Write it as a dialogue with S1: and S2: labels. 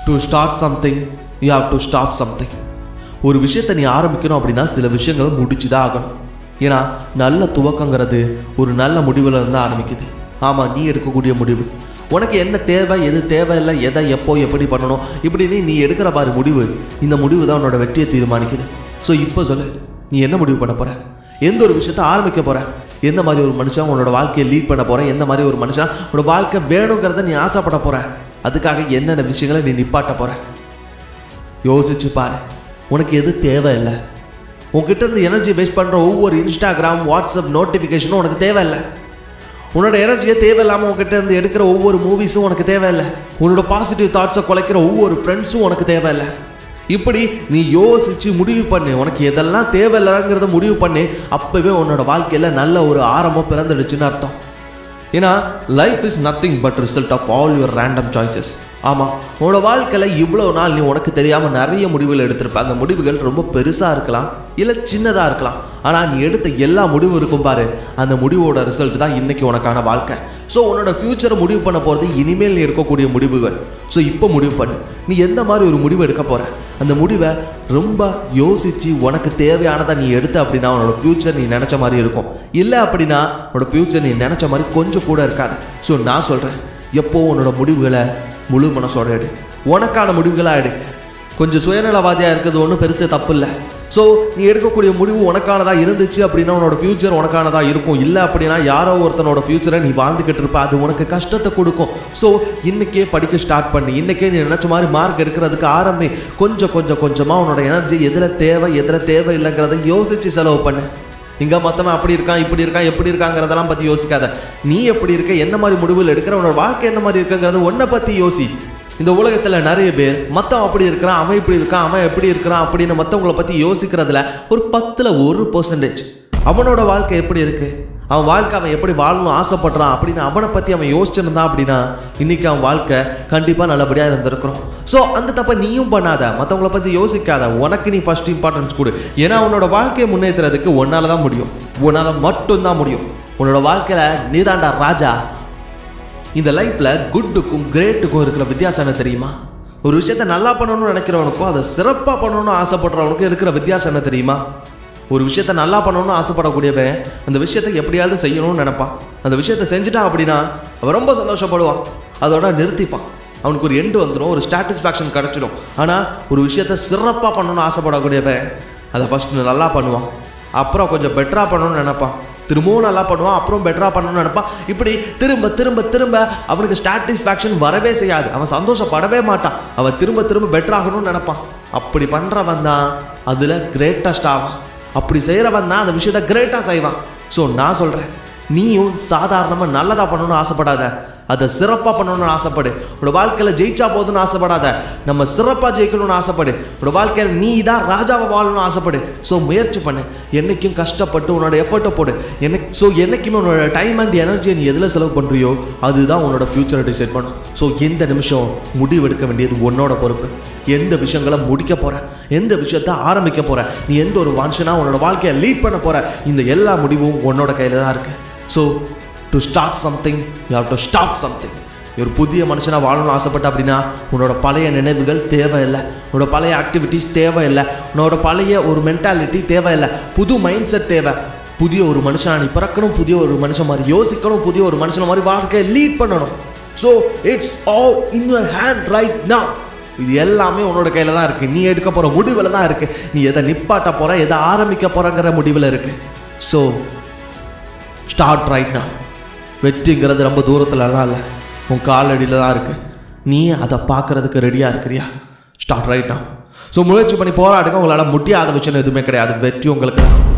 S1: To start something you have to stop something. ஒரு விஷயத்தை நீ ஆரம்பிக்கணும் அப்படின்னா சில விஷயங்களை முடிச்சு தான் ஆகணும். ஏன்னா நல்ல துவக்கங்கிறது ஒரு நல்ல முடிவில் இருந்தால் ஆரம்பிக்குது. ஆமாம், நீ எடுக்கக்கூடிய முடிவு, உனக்கு என்ன தேவை எது தேவையில்லை, எதை எப்போ எப்படி பண்ணணும், இப்படின்னு நீ எடுக்கிற பாரு முடிவு, இந்த முடிவு தான் உன்னோட வெற்றியை தீர்மானிக்குது. ஸோ இப்போ சொல்லு, நீ என்ன முடிவு பண்ண போகிற? எந்த ஒரு விஷயத்தை ஆரம்பிக்க போகிற? எந்த மாதிரி ஒரு மனுஷன் உன்னோட வாழ்க்கையை லீட் பண்ண போகிற? எந்த மாதிரி ஒரு மனுஷன் உன்னோட வாழ்க்கை வேணுங்கிறத நீ ஆசைப்பட போகிற? அதுக்காக என்னென்ன விஷயங்களை நீ நிப்பாட்ட போகிற? யோசிச்சு பாரு. உனக்கு எது தேவையில்லை? உன்கிட்ட இருந்து எனர்ஜி வேஸ்ட் பண்ணுற ஒவ்வொரு இன்ஸ்டாகிராம் வாட்ஸ்அப் நோட்டிஃபிகேஷனும் உனக்கு தேவையில்லை. உன்னோட எனர்ஜியை தேவையில்லாமல் உங்ககிட்ட இருந்து எடுக்கிற ஒவ்வொரு மூவிஸும் உனக்கு தேவையில்லை. உன்னோட பாசிட்டிவ் தாட்ஸை குலைக்கிற ஒவ்வொரு ஃப்ரெண்ட்ஸும் உனக்கு தேவையில்லை. இப்படி நீ யோசித்து முடிவு பண்ணு, உனக்கு எதெல்லாம் தேவையில்லைங்கிறத முடிவு பண்ணி, அப்போவே உன்னோட வாழ்க்கையில் நல்ல ஒரு ஆரம்பம் பிறந்துடுச்சுன்னு அர்த்தம். ஏன்னா life is nothing but result of all your random choices. ஆமாம், உன்னோட வாழ்க்கையில் இவ்வளோ நாள் நீ உனக்கு தெரியாமல் நிறைய முடிவுகள் எடுத்திருப்ப. அந்த முடிவுகள் ரொம்ப பெருசாக இருக்கலாம், இல்லை சின்னதாக இருக்கலாம். ஆனால் நீ எடுத்த எல்லா முடிவும் இருக்கும் பாரு, அந்த முடிவோட ரிசல்ட் தான் இன்றைக்கி உனக்கான வாழ்க்கை. ஸோ உன்னோட ஃப்யூச்சரை முடிவு பண்ண போகிறது இனிமேல் நீ எடுக்கக்கூடிய முடிவுகள். ஸோ இப்போ முடிவு பண்ணு, நீ எந்த மாதிரி ஒரு முடிவு எடுக்க போகிற. அந்த முடிவை ரொம்ப யோசித்து உனக்கு தேவையானதை நீ எடுத்த அப்படின்னா உன்னோட ஃப்யூச்சர் நீ நினச்ச மாதிரி இருக்கும். இல்லை அப்படின்னா உன்னோட ஃப்யூச்சர் நீ நினச்ச மாதிரி கொஞ்சம் கூட இருக்காது. ஸோ நான் சொல்கிறேன், எப்போ உன்னோட முடிவுகளை முழு மனசோட எடு, உனக்கான முடிவுகளாக எடு. கொஞ்சம் சுயநலவாதியாக இருக்கிறது ஒன்றும் பெருசு தப்பு இல்லை. ஸோ நீ எடுக்கக்கூடிய முடிவு உனக்கானதாக இருந்துச்சு அப்படின்னா உன்னோட ஃப்யூச்சர் உனக்கானதாக இருக்கும். இல்லை அப்படின்னா யாரோ ஒருத்தனோட ஃப்யூச்சரை நீ வாழ்ந்துக்கிட்டு இருப்ப, அது உனக்கு கஷ்டத்தை கொடுக்கும். ஸோ இன்றைக்கே படிக்க ஸ்டார்ட் பண்ணி, இன்றைக்கே நீ நினச்ச மாதிரி மார்க் எடுக்கிறதுக்கு ஆரம்பி. கொஞ்சமாக உன்னோட எனர்ஜி எதில் தேவை எதில் தேவை இல்லைங்கிறத யோசித்து செலவு பண்ணு. இங்கே மொத்தமாக அப்படி இருக்கான் இப்படி இருக்கான் எப்படி இருக்காங்கிறதெல்லாம் பற்றி யோசிக்காத. நீ எப்படி இருக்க, என்ன மாதிரி முடிவுகள் எடுக்கிற, உன்னோட வாழ்க்கை என்ன மாதிரி இருக்குங்கிறது உன்னை பற்றி யோசி. இந்த உலகத்தில் நிறைய பேர் மற்றவன் அப்படி இருக்கிறான், அவன் இப்படி இருக்கான், அவன் எப்படி இருக்கிறான் அப்படின்னு மற்றவங்களை பற்றி யோசிக்கிறதுல ஒரு 10% 1% அவனோட வாழ்க்கை எப்படி இருக்குது, அவன் வாழ்க்கை அவன் எப்படி வாழணும் ஆசைப்படுறான் அப்படின்னு அவனை பற்றி அவன் யோசிச்சிருந்தான் அப்படின்னா இன்றைக்கி அவன் வாழ்க்கை கண்டிப்பாக நல்லபடியாக இருந்திருக்கிறோம். ஸோ அந்த தப்பை நீயும் பண்ணாத, மற்றவங்கள பற்றி யோசிக்காத. உனக்கு நீ ஃபஸ்ட் இம்பார்ட்டன்ஸ் கொடு. ஏன்னா உன்னோட வாழ்க்கையை முன்னேற்றுறதுக்கு உன்னால் தான் முடியும், உன்னால் மட்டும்தான் முடியும். உன்னோட வாழ்க்கையில் நீதாண்டா ராஜா. இந்த லைஃப்பில் குட்டுக்கும் கிரேட்டுக்கும் இருக்கிற வித்தியாசம் என்ன தெரியுமா? ஒரு விஷயத்தை நல்லா பண்ணணும்னு நினைக்கிறவனுக்கும் அதை சிறப்பாக பண்ணணும்னு ஆசைப்படுறவனுக்கும் இருக்கிற வித்தியாசம் என்ன தெரியுமா? ஒரு விஷயத்தை நல்லா பண்ணணும்னு ஆசைப்படக்கூடியவன் அந்த விஷயத்தை எப்படியாவது செய்யணும்னு நினைப்பான். அந்த விஷயத்தை செஞ்சுட்டான் அப்படின்னா அவன் ரொம்ப சந்தோஷப்படுவான், அதோட நிறுத்திப்பான். அவனுக்கு ஒரு எண்டு வந்துடும், ஒரு சாட்டிஸ்ஃபேக்ஷன் கிடச்சிடும். ஆனால் ஒரு விஷயத்தை சிறப்பாக பண்ணணும்னு ஆசைப்படக்கூடியவன் அதை ஃபஸ்ட்டு நல்லா பண்ணுவான், அப்புறம் கொஞ்சம் பெட்டராக பண்ணணும்னு நினைப்பான், திரும்பவும் நல்லா பண்ணுவான், அப்புறம் பெட்டராக பண்ணணும்னு நினைப்பான். இப்படி திரும்ப திரும்ப திரும்ப அவனுக்கு சாட்டிஸ்ஃபேக்ஷன் வரவே செய்யாது, அவன் சந்தோஷப்படவே மாட்டான், அவன் திரும்ப திரும்ப பெட்டராகணும்னு நினைப்பான். அப்படி பண்ணுறவன் தான் அதில் கிரேட்டஸ்ட் ஆவான். அப்படி செய்கிறவன் தான் அந்த விஷயத்தை கிரேட்டாக செய்வான். ஸோ நான் சொல்கிறேன், நீயும் சாதாரணமாக நல்லதாக பண்ணணும்னு ஆசைப்படாத, அதை சிறப்பாக பண்ணணும்னு ஆசைப்படு. உன்னோட வாழ்க்கையில் ஜெயிச்சா போதுன்னு ஆசைப்படாத, நம்ம சிறப்பாக ஜெயிக்கணும்னு ஆசைப்படு. உன்னோட வாழ்க்கையில் நீ தான் ராஜாவை வாழணும்னு ஆசைப்படு. ஸோ முயற்சி பண்ணு, என்றைக்கும் கஷ்டப்பட்டு உன்னோட எஃபர்ட்டை போடு. என்றைக்குமே உன்னோட டைம் அண்ட் எனர்ஜியை நீ எதில் செலவு பண்ணுறியோ அதுதான் உன்னோட ஃப்யூச்சரை டிசைட் பண்ணும். ஸோ எந்த நிமிஷம் முடிவெடுக்க வேண்டியது உன்னோட பொறுப்பு. எந்த விஷயங்களை முடிக்க போகிற, எந்த விஷயத்தை ஆரம்பிக்க போகிற, நீ எந்த ஒரு மனுஷனாக உன்னோட வாழ்க்கையை லீட் பண்ண போகிற, இந்த எல்லா முடிவும் உன்னோட கையில் தான் இருக்குது. So to start something you have to stop something. ஒரு புதிய மனுஷனாக வாழணும்னு ஆசைப்பட்ட அப்படின்னா உன்னோட பழைய நினைவுகள் தேவையில்லை, உன்னோட பழைய ஆக்டிவிட்டீஸ் தேவையில்லை, உன்னோட பழைய ஒரு மென்டாலிட்டி தேவையில்லை, புது மைண்ட் செட் தேவை. புதிய ஒரு மனுஷனாக நீ பிறக்கணும், புதிய ஒரு மனுஷன் மாதிரி யோசிக்கணும், புதிய ஒரு மனுஷன் மாதிரி வாழ்க்கையை லீட் பண்ணணும். So it's all in your hand right now. இது எல்லாமே உன்னோட கையில் தான் இருக்குது, நீ எடுக்க போகிற முடிவில் தான் இருக்குது. நீ எதை நிப்பாட்ட போகிற, எதை ஆரம்பிக்க போகிறங்கிற முடிவில் இருக்குது. So start right now. வெற்றிங்கிறது ரொம்ப தூரத்துலலாம் இல்லை, உன் காலடியில் தான் இருக்குது. நீ அதை பார்க்குறதுக்கு ரெடியாக இருக்கிறியா? Start right now. ஸோ முயற்சி பண்ணி போராடுங்க. உங்களால் முடியாத விஷயம் எதுவுமே கிடையாது. வெற்றி உங்களுக்கு தான்.